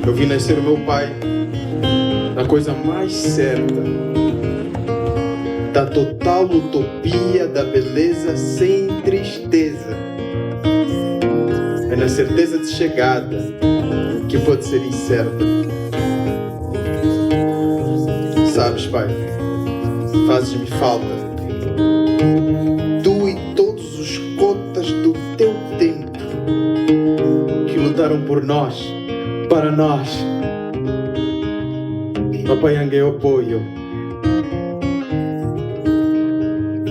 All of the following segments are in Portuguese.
Eu vi nascer o meu pai na coisa mais certa, da total utopia, da beleza sem tristeza. É na certeza de chegada que pode ser incerta. Sabes, pai, fazes-me falta. Tu e todos os cotas do teu tempo que lutaram por nós, para nós. Papai Yangue eu apoio.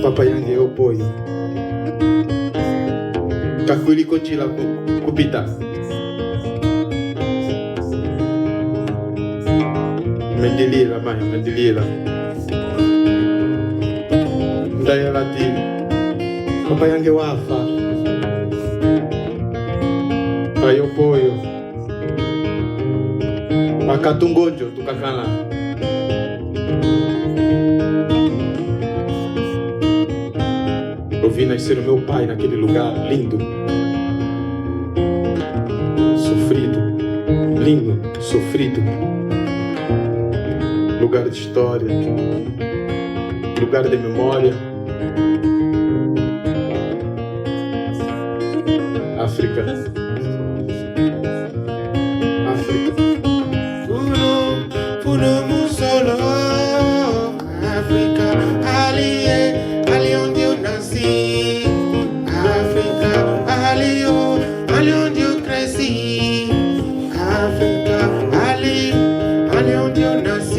Papai Yangue eu apoio. Kakuli kontila kupita. Mendilila mãe, mendilila. Daya latin. Papai Yangue wafa. Aí eu apoio. Makatungojo tukakana. Eu vi nascer o meu pai naquele lugar lindo, sofrido, lindo, sofrido. Lugar de história, lugar de memória. África. África. África, ali onde eu nasci. África, ali onde eu cresci. África, ali onde eu nasci.